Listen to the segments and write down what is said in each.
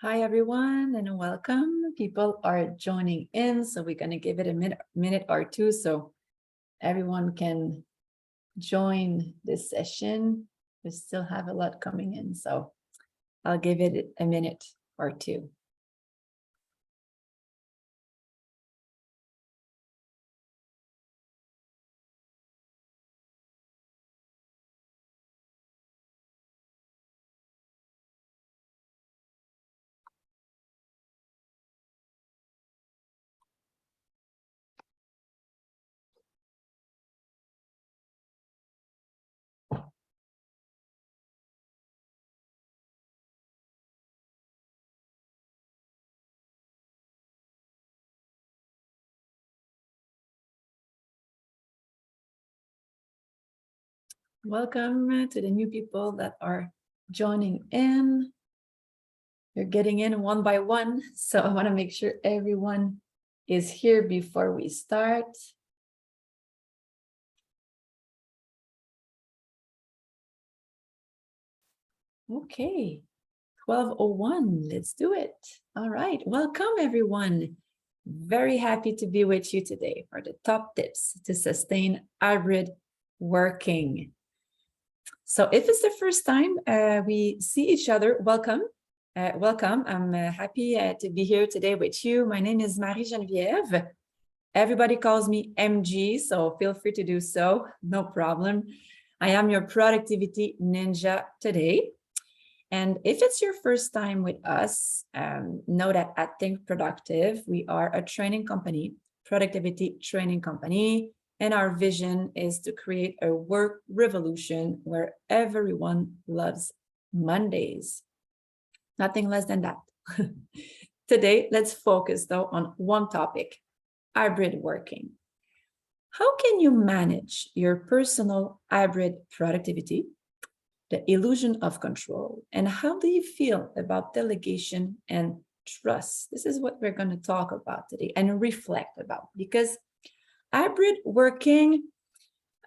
Hi, everyone, and welcome. People are joining in, so we're going to give it a minute or two so everyone can join this session. We still have a lot coming in, so I'll give it a minute or two. Welcome to the new people that are joining in. You're getting in one by one, so I want to make sure everyone is here before we start. Okay, 12:01, let's do it. All right, welcome everyone. Very happy to be with you today for the top tips to sustain hybrid working. So if it's the first time we see each other, welcome. Welcome. I'm happy to be here today with you. My name is Marie-Geneviève. Everybody calls me MG, so feel free to do so, no problem. I am your productivity ninja today. And if it's your first time with us, know that at Think Productive, we are a training company, productivity training company, and our vision is to create a work revolution where everyone loves Mondays. Nothing less than that. Today, let's focus though on one topic, hybrid working. How can you manage your personal hybrid productivity, the illusion of control, and how do you feel about delegation and trust? This is what we're going to talk about today and reflect about, because hybrid working,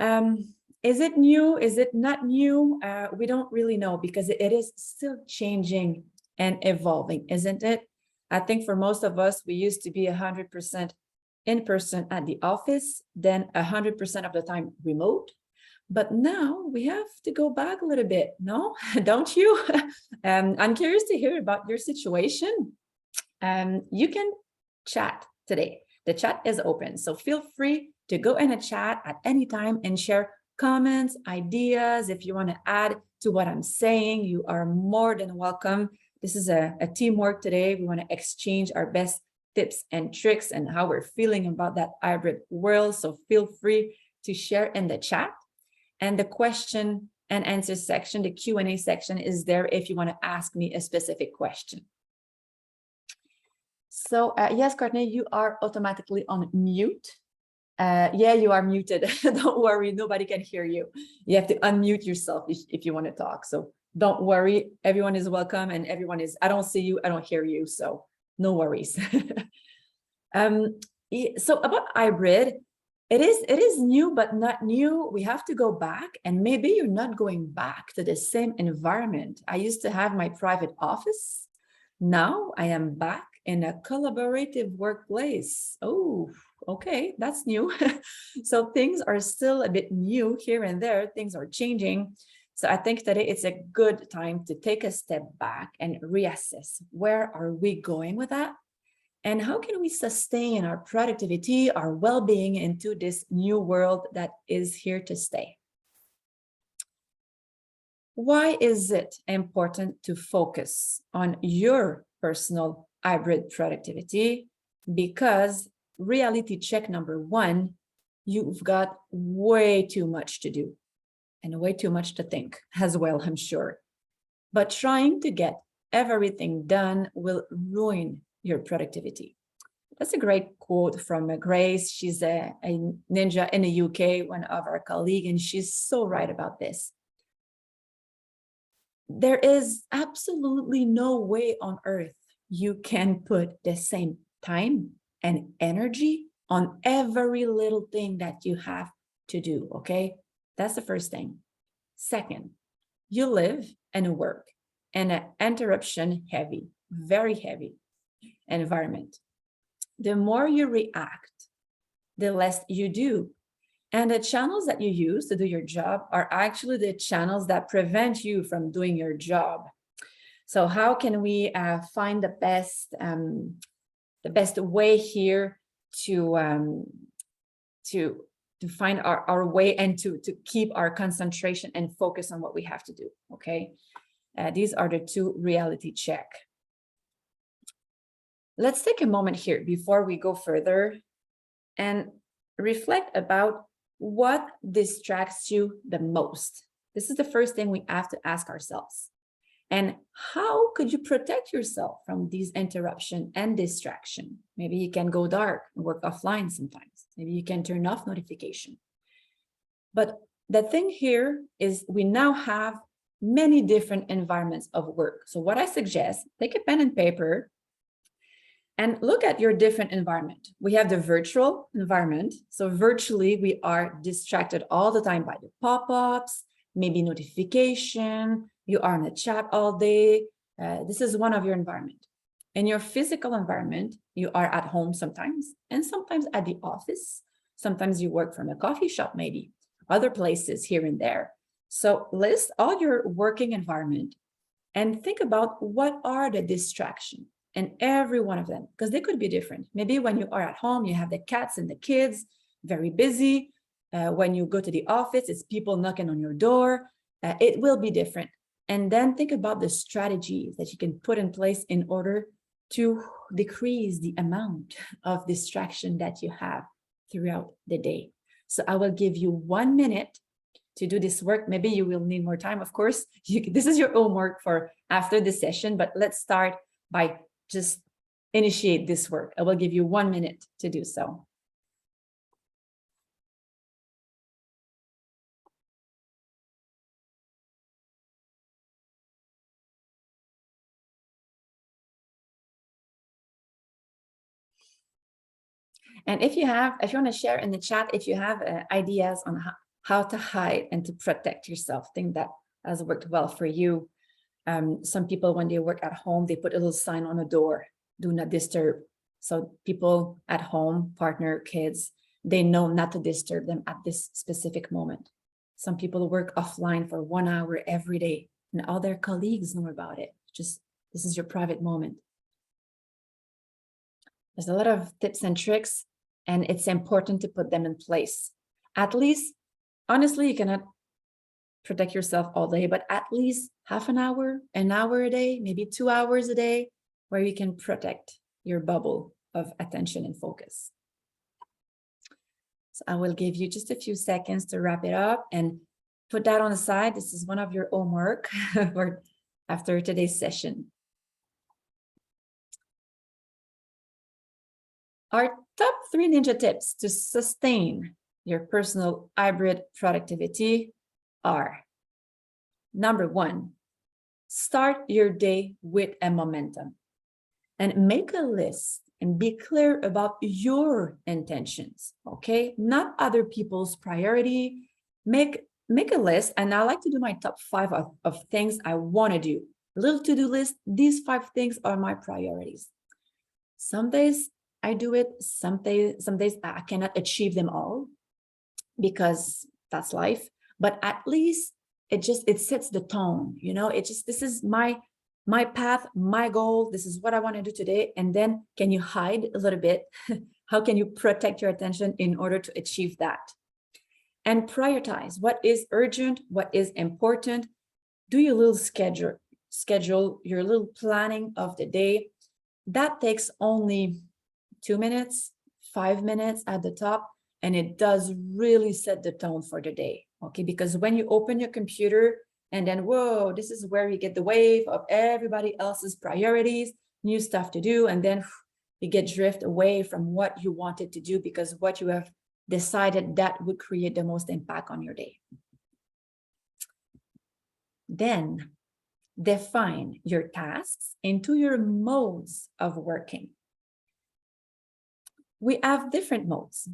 is it new? Is it not new? We don't really know because it is still changing and evolving, isn't it? I think for most of us, we used to be 100% in person at the office, then 100% of the time remote. But now we have to go back a little bit, no? Don't you? I'm curious to hear about your situation. You can chat today. The chat is open, so feel free to go in a chat at any time and share comments, ideas. If you want to add to what I'm saying, you are more than welcome. This is a teamwork today. We want to exchange our best tips and tricks and how we're feeling about that hybrid world. So feel free to share in the chat. And the question and answer section, the Q&A section is there if you want to ask me a specific question. So yes, Courtney, you are automatically on mute. Yeah, you are muted. Don't worry, nobody can hear you. You have to unmute yourself if you want to talk. So don't worry, everyone is welcome and everyone is, I don't see you, I don't hear you, so no worries. So about hybrid, it is new, but not new. We have to go back, and maybe you're not going back to the same environment. I used to have my private office. Now I am back in a collaborative workplace. Oh, okay, that's new. So things are still a bit new here and there. Things are changing. So I think that it's a good time to take a step back and reassess. Where are we going with that? And how can we sustain our productivity, our well-being into this new world that is here to stay? Why is it important to focus on your personal hybrid productivity? Because reality check number one, you've got way too much to do and way too much to think as well, I'm sure. But trying to get everything done will ruin your productivity. That's a great quote from Grace. She's a ninja in the UK, one of our colleagues, and she's so right about this. There is absolutely no way on earth you can put the same time and energy on every little thing that you have to do, okay? That's the first thing. Second, you live and work in an interruption heavy very heavy environment. The more you react, the less you do. And the channels that you use to do your job are actually the channels that prevent you from doing your job. So how can we find the best way here to find our way and to keep our concentration and focus on what we have to do, okay? These are the two reality check. Let's take a moment here before we go further and reflect about what distracts you the most. This is the first thing we have to ask ourselves. And how could you protect yourself from these interruption and distraction? Maybe you can go dark and work offline sometimes. Maybe you can turn off notification. But the thing here is we now have many different environments of work. So what I suggest, take a pen and paper and look at your different environment. We have the virtual environment. So virtually, we are distracted all the time by the pop-ups, maybe notification, you are in a chat all day. This is one of your environment. In your physical environment, you are at home sometimes, and sometimes at the office. Sometimes you work from a coffee shop, maybe other places here and there. So list all your working environment and think about what are the distractions in every one of them, because they could be different. Maybe when you are at home, you have the cats and the kids, very busy. When you go to the office, it's people knocking on your door. It will be different. And then think about the strategies that you can put in place in order to decrease the amount of distraction that you have throughout the day. So I will give you 1 minute to do this work. Maybe you will need more time, of course. This is your homework for after the session, but let's start by just initiate this work. I will give you 1 minute to do so. And if you want to share in the chat, if you have ideas on how to hide and to protect yourself, I think that has worked well for you. Some people, when they work at home, they put a little sign on the door, do not disturb. So people at home, partner, kids, they know not to disturb them at this specific moment. Some people work offline for 1 hour every day, and all their colleagues know about it. Just, this is your private moment. There's a lot of tips and tricks, and it's important to put them in place. At least, honestly, you cannot protect yourself all day, but at least half an hour a day, maybe 2 hours a day, where you can protect your bubble of attention and focus. So I will give you just a few seconds to wrap it up and put that on the side. This is one of your homework for after today's session. Our top 3 ninja tips to sustain your personal hybrid productivity are: number 1, start your day with a momentum and make a list and be clear about your intentions, okay? Not other people's priority. Make a list, and I like to do my top 5 of things I want to do. A little to-do list, these 5 things are my priorities. Some days I do it, some days I cannot achieve them all because that's life, but at least it sets the tone, you know, this is my path, my goal, this is what I want to do today. And then can you hide a little bit? How can you protect your attention in order to achieve that? And prioritize what is urgent, what is important. Do your little schedule, your little planning of the day. That takes only 2 minutes, 5 minutes at the top, and it does really set the tone for the day, okay? Because when you open your computer and then, whoa, this is where you get the wave of everybody else's priorities, new stuff to do, and then you get drift away from what you wanted to do because what you have decided that would create the most impact on your day. Then define your tasks into your modes of working. We have different modes.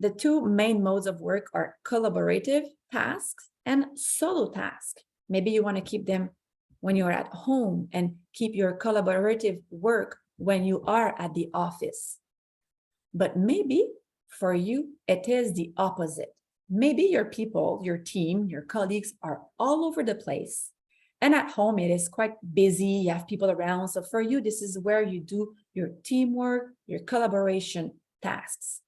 The 2 main modes of work are collaborative tasks and solo tasks. Maybe you want to keep them when you're at home and keep your collaborative work when you are at the office. But maybe for you, it is the opposite. Maybe your people, your team, your colleagues are all over the place. And at home, it is quite busy. You have people around. So for you, this is where you do your teamwork, your collaboration tasks.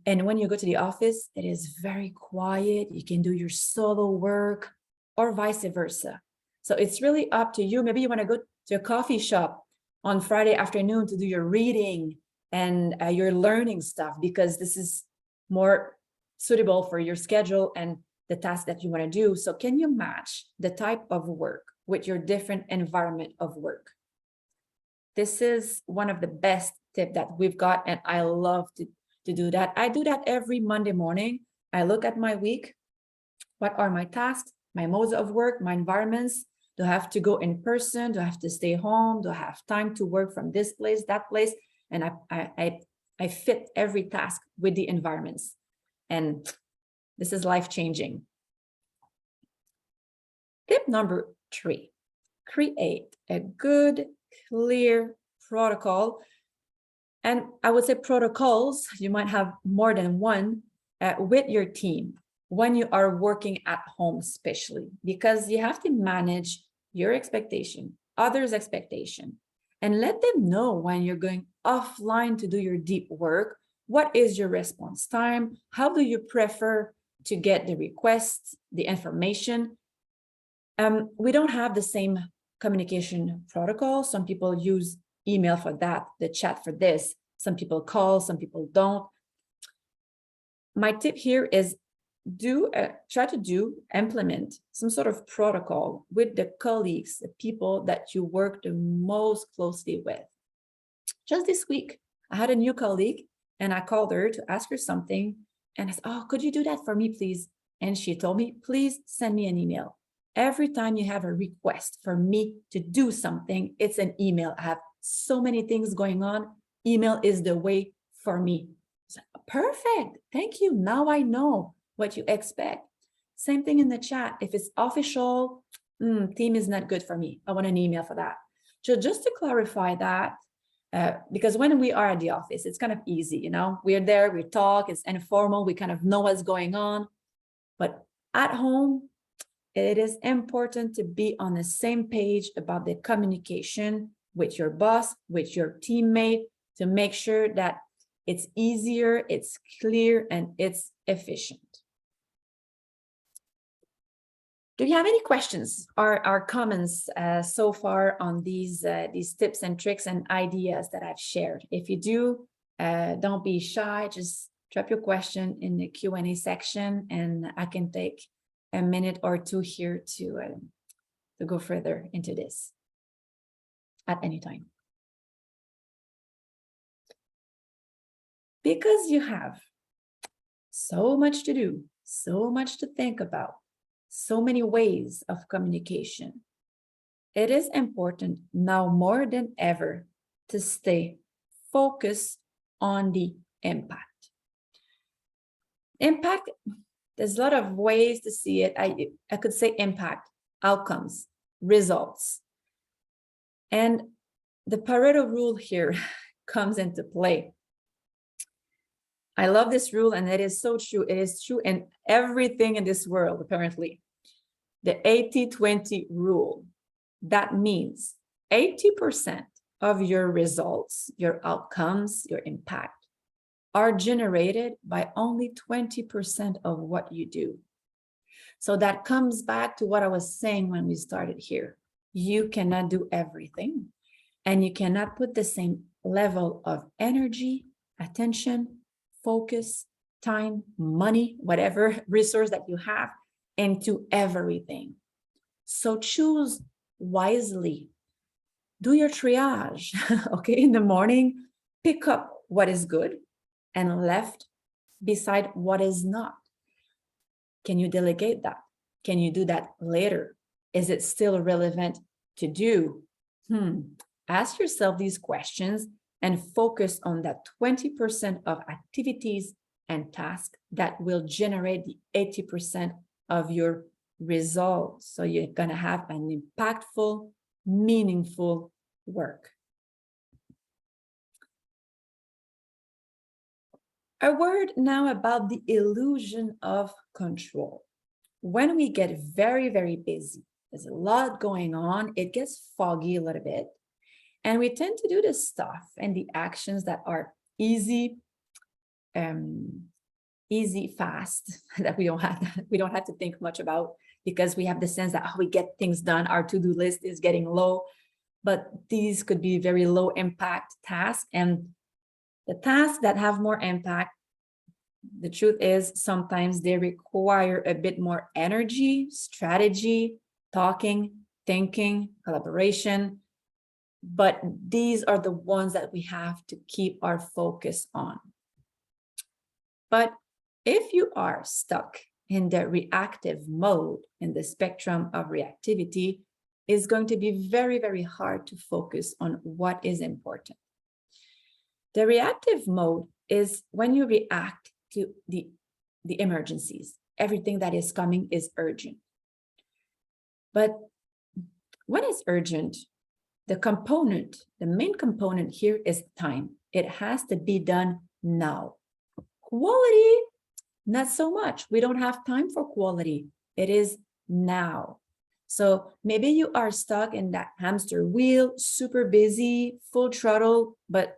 And when you go to the office, it is very quiet. You can do your solo work or vice versa. So it's really up to you. Maybe you want to go to a coffee shop on Friday afternoon to do your reading and your learning stuff, because this is more suitable for your schedule and the task that you want to do. So can you match the type of work with your different environment of work? This is one of the best tips that we've got, and I love to do that. I do that every Monday morning. I look at my week. What are my tasks, my modes of work, my environments? Do I have to go in person? Do I have to stay home? Do I have time to work from this place, that place? And I fit every task with the environments. And this is life-changing. Tip number 3, create a good, clear protocol. And I would say protocols, you might have more than one with your team when you are working at home, especially because you have to manage your expectation, others' expectation, and let them know when you're going offline to do your deep work. What is your response time? How do you prefer to get the requests, the information? We don't have the same communication protocol. Some people use email for that, the chat for this. Some people call, some people don't. My tip here is try to implement some sort of protocol with the colleagues, the people that you work the most closely with. Just this week, I had a new colleague and I called her to ask her something. And I said, oh, could you do that for me, please? And she told me, please send me an email. Every time you have a request for me to do something, it's an email. I have so many things going on. Email is the way for me. So, perfect. Thank you. Now I know what you expect. Same thing in the chat. If it's official, team is not good for me. I want an email for that. So just to clarify that, because when we are at the office, it's kind of easy, you know, we're there, we talk, it's informal, we kind of know what's going on. But at home, it is important to be on the same page about the communication with your boss, with your teammate, to make sure that it's easier, it's clear, and it's efficient. Do you have any questions or comments so far on these tips and tricks and ideas that I've shared? If you do, don't be shy. Just drop your question in the Q&A section, and I can take a minute or two here to go further into this at any time. Because you have so much to do, so much to think about, so many ways of communication, it is important now more than ever to stay focused on the impact. Impact, there's a lot of ways to see it. I could say impact, outcomes, results. And the Pareto rule here comes into play. I love this rule, and it is so true. It is true in everything in this world, apparently. The 80-20 rule. That means 80% of your results, your outcomes, your impact are generated by only 20% of what you do. So that comes back to what I was saying when we started here. You cannot do everything, and you cannot put the same level of energy, attention, focus, time, money, whatever resource that you have into everything. So choose wisely. Do your triage, okay? In the morning, pick up what is good and left beside what is not. Can you delegate that? Can you do that later? Is it still relevant to do? Ask yourself these questions and focus on that 20% of activities and tasks that will generate the 80% of your results. So you're going to have an impactful, meaningful work. A word now about the illusion of control. When we get very, very busy, there's a lot going on, it gets foggy a little bit, and we tend to do the stuff and the actions that are easy, fast, that we don't have to think much about, because we have the sense that we get things done, our to-do list is getting low, but these could be very low impact tasks. And the tasks that have more impact, the truth is sometimes they require a bit more energy, strategy, talking, thinking, collaboration. But these are the ones that we have to keep our focus on. But if you are stuck in the reactive mode, in the spectrum of reactivity, it's going to be very, very hard to focus on what is important. The reactive mode is when you react to the emergencies. Everything that is coming is urgent. But when it's urgent, the main component here is time. It has to be done now. Quality, not so much. We don't have time for quality. It is now. So maybe you are stuck in that hamster wheel, super busy, full throttle, but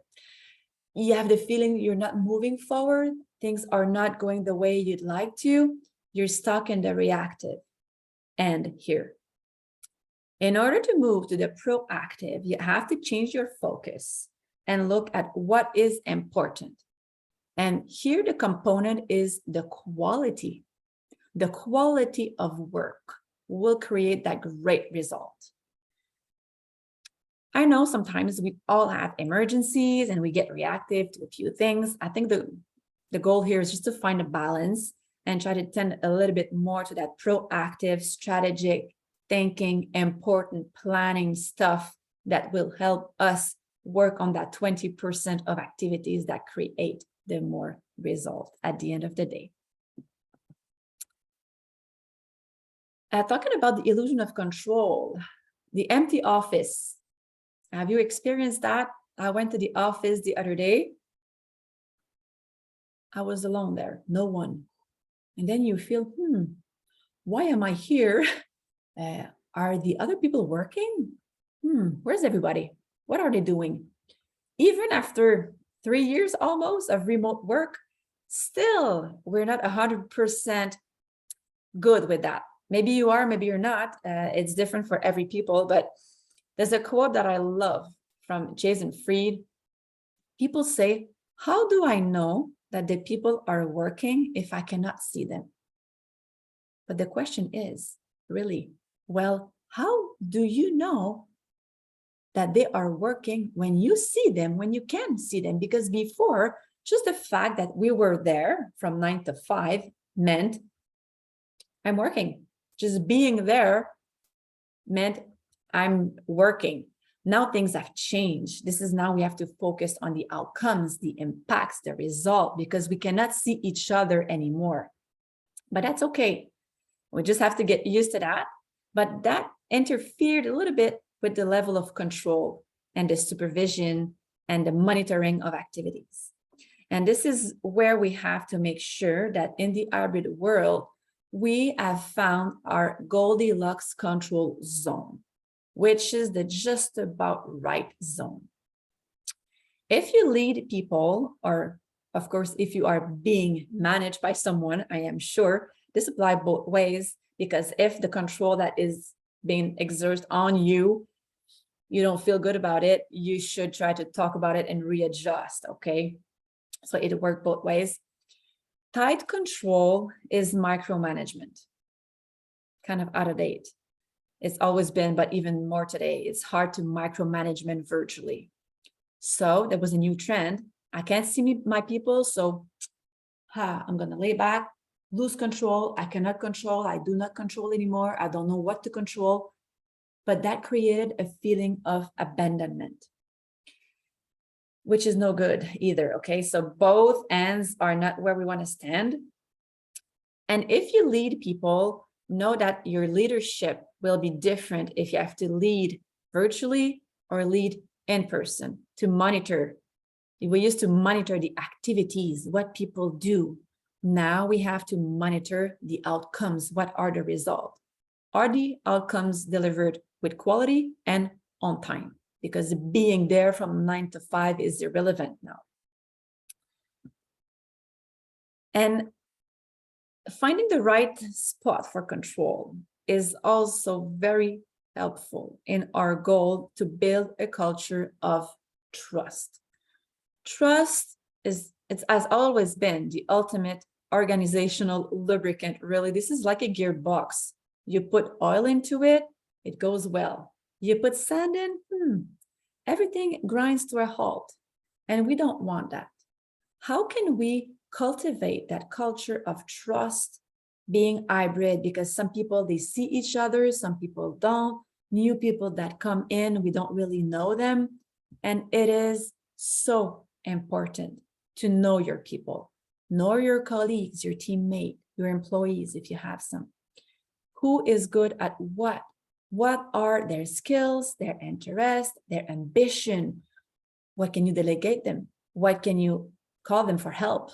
you have the feeling you're not moving forward. Things are not going the way you'd like to. You're stuck in the reactive end here. In order to move to the proactive, you have to change your focus and look at what is important. And here the component is the quality. The quality of work will create that great result. I know sometimes we all have emergencies and we get reactive to a few things. I think the goal here is just to find a balance and try to tend a little bit more to that proactive, strategic thinking, important planning stuff that will help us work on that 20% of activities that create the more result at the end of the day. Talking about the illusion of control, the empty office. Have you experienced that? I went to the office the other day. I was alone there, no one. And then you feel, why am I here? Are the other people working? Where's everybody? What are they doing? Even after 3 years almost of remote work, still, we're not 100% good with that. Maybe you are, maybe you're not. It's different for every people, but there's a quote that I love from Jason Fried. People say, how do I know that the people are working if I cannot see them? But the question is, really, well, how do you know that they are working when you see them, when you can see them? Because before, just the fact that we were there from 9 to 5 meant I'm working. Just being there meant I'm working. Now things have changed. This is now we have to focus on the outcomes, the impacts, the result, because we cannot see each other anymore. But that's okay. We just have to get used to that. But that interfered a little bit with the level of control and the supervision and the monitoring of activities. And this is where we have to make sure that in the hybrid world, we have found our Goldilocks control zone, which is the just about right zone. If you lead people, or of course, if you are being managed by someone, I am sure this applies both ways, because if the control that is being exerted on you, you don't feel good about it, you should try to talk about it and readjust, okay? So it works both ways. Tight control is micromanagement, kind of out of date. It's always been, but even more today, it's hard to micromanagement virtually. So there was a new trend. I can't see my people, so I'm gonna lay back, lose control. I cannot control, I do not control anymore. I don't know what to control. But that created a feeling of abandonment, which is no good either, okay? So both ends are not where we want to stand. And if you lead people know that your leadership will be different if you have to lead virtually or lead in person to monitor. We used to monitor the activities, what people do. Now we have to monitor the outcomes. What are the results? Are the outcomes delivered with quality and on time? Because being there from 9 to 5 is irrelevant now. And finding the right spot for control is also very helpful in our goal to build a culture of trust. Trust has always been the ultimate organizational lubricant, really. This is like a gearbox. You put oil into it, it goes well. You put sand in, everything grinds to a halt. And we don't want that. How can we cultivate that culture of trust being hybrid? Because some people, they see each other, some people don't. New people that come in, we don't really know them. And it is so important to know your people, know your colleagues, your teammate, your employees, if you have some. Who is good at what? What are their skills, their interests, their ambition? What can you delegate them? What can you call them for help?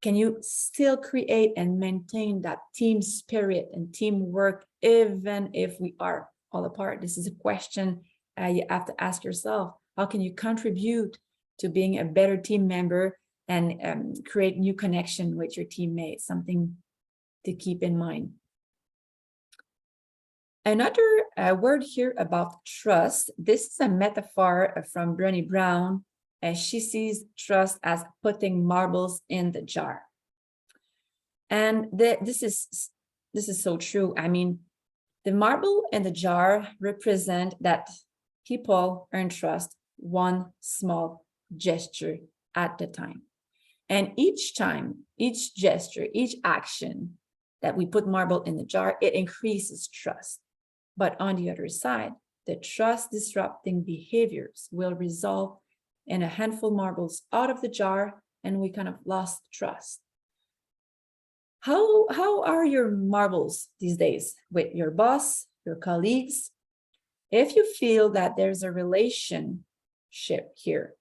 Can you still create and maintain that team spirit and teamwork, even if we are all apart? This is a question you have to ask yourself. How can you contribute to being a better team member and create new connection with your teammates? Something to keep in mind. Another word here about trust. This is a metaphor from Brené Brown. She sees trust as putting marbles in the jar. And this is so true. I mean, the marble in the jar represent that people earn trust one small gesture at a time. And each time, each gesture, each action that we put marble in the jar, it increases trust. But on the other side, the trust disrupting behaviors will result in a handful of marbles out of the jar, and we kind of lost trust. How are your marbles these days with your boss, your colleagues? If you feel that there's a relationship here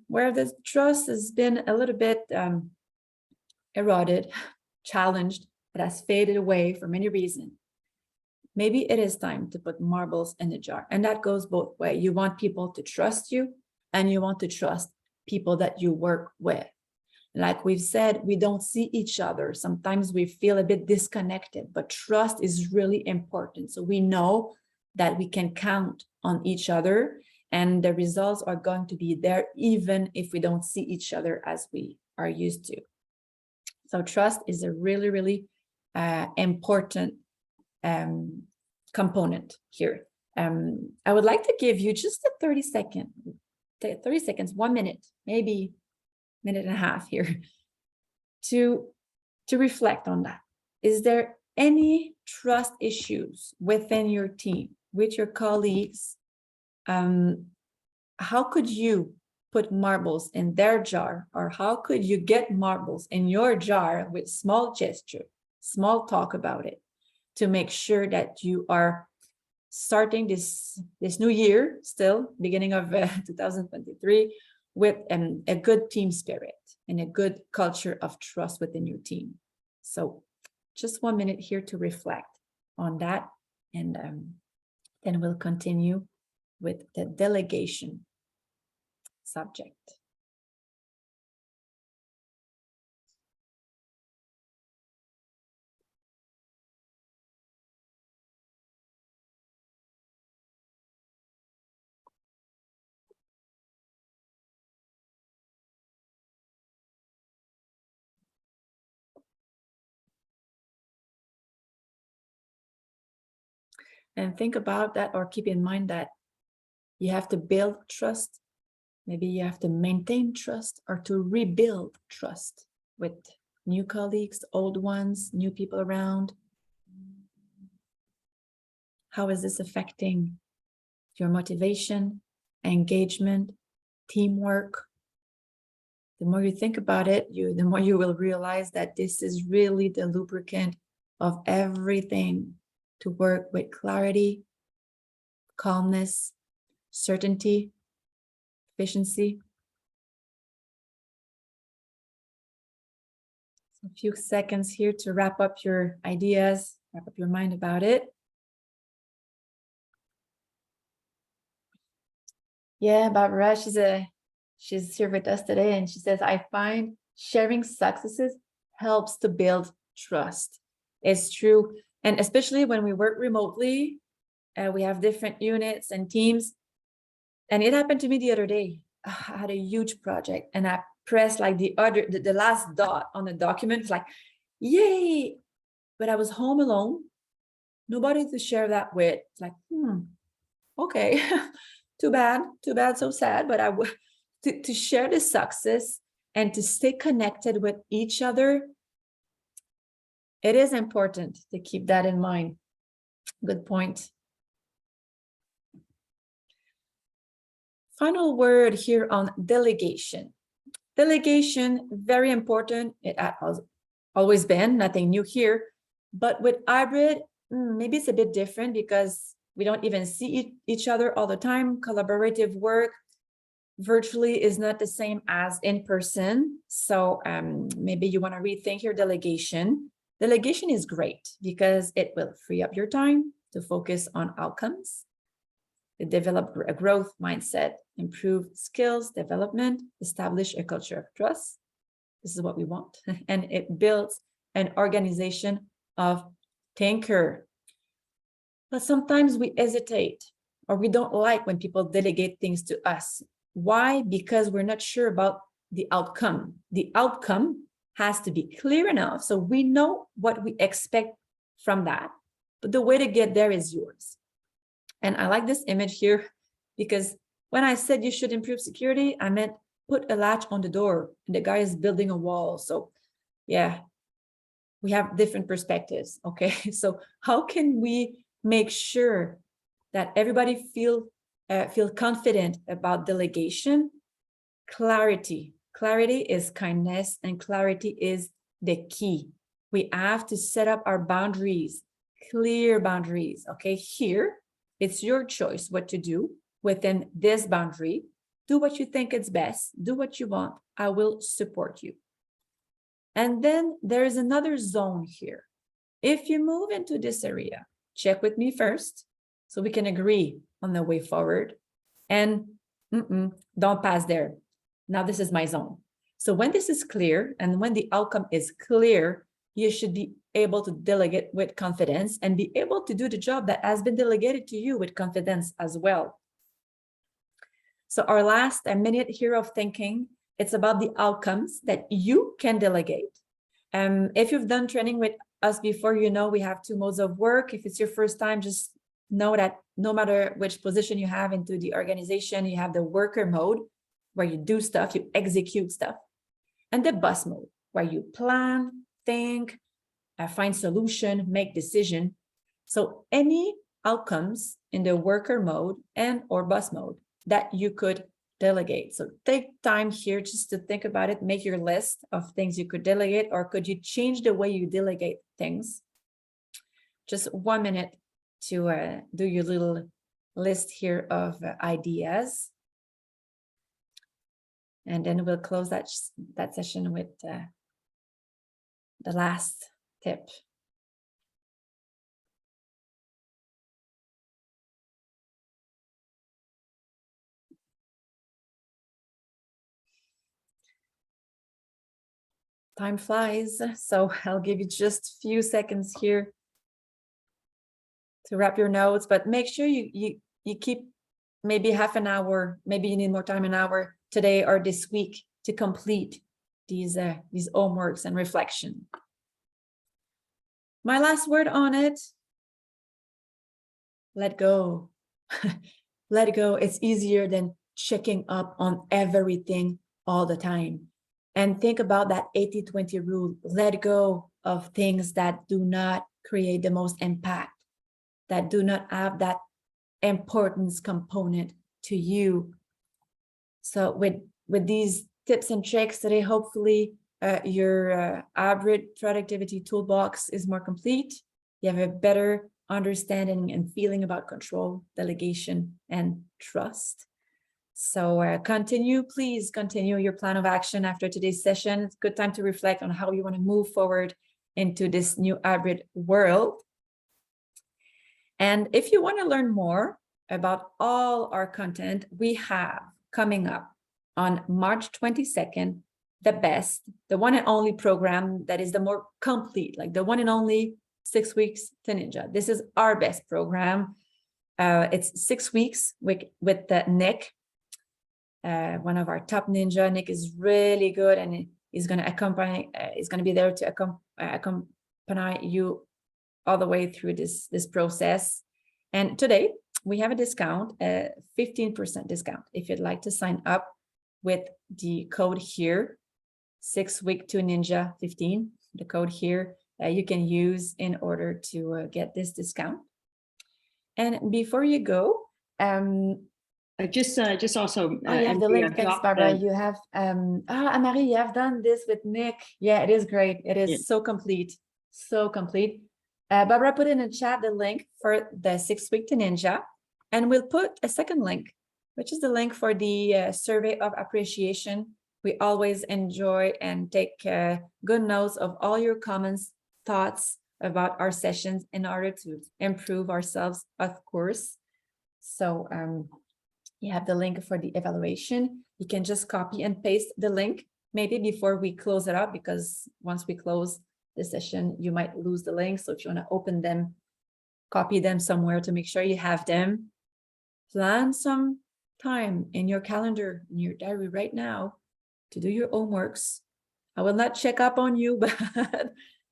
where the trust has been a little bit eroded, challenged, it has faded away for many reasons, maybe it is time to put marbles in the jar. And that goes both ways. You want people to trust you, and you want to trust people that you work with. Like we've said, we don't see each other. Sometimes we feel a bit disconnected, but trust is really important. So we know that we can count on each other, and the results are going to be there even if we don't see each other as we are used to. So trust is a really, really important component here. I would like to give you just a 30 seconds, 1 minute, maybe minute and a half here to reflect on that. Is there any trust issues within your team, with your colleagues? How could you put marbles in their jar, or how could you get marbles in your jar with small gesture, small talk about it, to make sure that you are starting this new year, still beginning of 2023, with a good team spirit and a good culture of trust within your team? So just 1 minute here to reflect on that, and then we'll continue with the delegation subject. And think about that, or keep in mind that you have to build trust. Maybe you have to maintain trust or to rebuild trust with new colleagues, old ones, new people around. How is this affecting your motivation, engagement, teamwork? The more you think about it, the more you will realize that this is really the lubricant of everything to work with clarity, calmness, certainty, efficiency. So a few seconds here to wrap up your ideas, wrap up your mind about it. Yeah, Barbara, she's here with us today, and she says, I find sharing successes helps to build trust. It's true. And especially when we work remotely, we have different units and teams. And it happened to me the other day. I had a huge project and I pressed like the last dot on the document. It's like, yay. But I was home alone. Nobody to share that with. It's like, okay. Too bad, so sad. But to share the success and to stay connected with each other, it is important to keep that in mind. Good point. Final word here on delegation. Delegation, very important. It has always been, nothing new here. But with hybrid, maybe it's a bit different because we don't even see each other all the time. Collaborative work virtually is not the same as in person. So maybe you want to rethink your delegation. Delegation is great because it will free up your time to focus on outcomes, to develop a growth mindset, improve skills development, establish a culture of trust. This is what we want. And it builds an organization of thinker. But sometimes we hesitate or we don't like when people delegate things to us. Why? Because we're not sure about the outcome. The outcome has to be clear enough so we know what we expect from that. But the way to get there is yours. And I like this image here because when I said you should improve security, I meant put a latch on the door and the guy is building a wall. So yeah, we have different perspectives, okay? So how can we make sure that everybody feel confident about delegation? Clarity. Clarity is kindness and clarity is the key. We have to set up our boundaries, clear boundaries, okay? Here, it's your choice what to do within this boundary. Do what you think is best. Do what you want. I will support you. And then there is another zone here. If you move into this area, check with me first so we can agree on the way forward. And don't pass there. Now this is my zone. So when this is clear and when the outcome is clear, you should be able to delegate with confidence and be able to do the job that has been delegated to you with confidence as well. So our last minute here of thinking, it's about the outcomes that you can delegate. If you've done training with us before, you know we have two modes of work. If it's your first time, just know that no matter which position you have into the organization, you have the worker mode where you do stuff, you execute stuff, and the boss mode where you plan, think, find solution, make decision. So any outcomes in the worker mode and or boss mode that you could delegate. So take time here just to think about it, make your list of things you could delegate, or could you change the way you delegate things? Just 1 minute to do your little list here of ideas. And then we'll close that session with the last tip. Time flies, so I'll give you just a few seconds here to wrap your notes, but make sure you keep maybe half an hour, maybe you need more time, an hour today or this week to complete these homeworks and reflection. My last word on it, let go. Let go. It's easier than checking up on everything all the time. And think about that 80-20 rule. Let go of things that do not create the most impact, that do not have that importance component to you. So with these tips and tricks today, hopefully your hybrid productivity toolbox is more complete. You have a better understanding and feeling about control, delegation, and trust. So please continue your plan of action after today's session. It's a good time to reflect on how you want to move forward into this new hybrid world. And if you want to learn more about all our content, we have coming up on March 22nd, the one and only program that is the more complete, like the one and only 6 weeks to Ninja. This is our best program. It's 6 weeks with Nick, one of our top ninja. Nick is really good, and he's going to be there to accompany you all the way through this process. And today we have a discount, a 15% discount. If you'd like to sign up with the code here, 6 week to Ninja 15, the code here, you can use in order to get this discount. And before you go, just also you have the link. Thanks, Barbara. You have Marie, you have done this with Nick. Yeah, it is great. It is so complete, so complete. Barbara put in the chat the link for the 6 week to Ninja, and we'll put a second link, which is the link for the survey of appreciation. We always enjoy and take good notes of all your comments, thoughts about our sessions in order to improve ourselves, of course. So you have the link for the evaluation. You can just copy and paste the link maybe before we close it up, because once we close the session, you might lose the link. So if you want to open them, copy them somewhere to make sure you have them. Plan some time in your calendar, in your diary right now to do your homeworks. I will not check up on you, but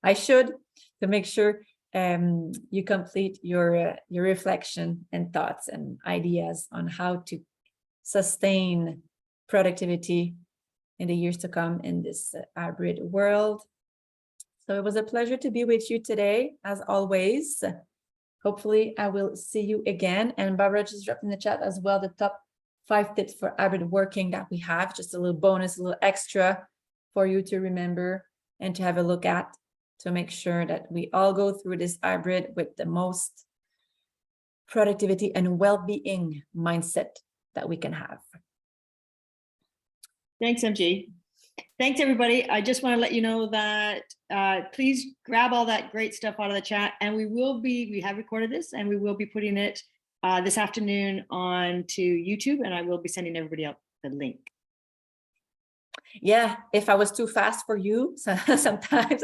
I should, to make sure you complete your reflection and thoughts and ideas on how to sustain productivity in the years to come in this hybrid world. So it was a pleasure to be with you today, as always. Hopefully I will see you again. And Barbara just dropped in the chat as well the top 5 tips for hybrid working that we have, just a little bonus, a little extra for you to remember and to have a look at, to make sure that we all go through this hybrid with the most productivity and well-being mindset that we can have. Thanks, MG. Thanks, everybody. I just want to let you know that please grab all that great stuff out of the chat, and we have recorded this, and we will be putting it this afternoon onto YouTube, and I will be sending everybody out the link. Yeah, if I was too fast for you, so sometimes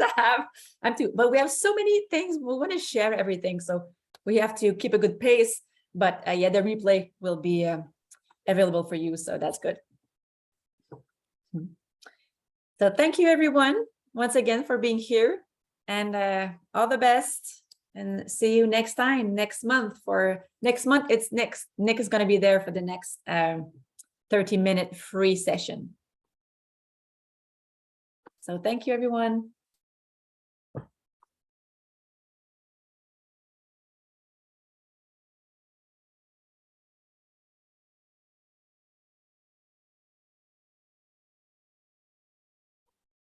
I'm too, but we have so many things. We want to share everything, so we have to keep a good pace. But yeah, the replay will be available for you, so that's good. So thank you, everyone, once again for being here, and all the best, and see you next time, next month. For next month, Nick is going to be there for the next 30-minute free session. So thank you, everyone.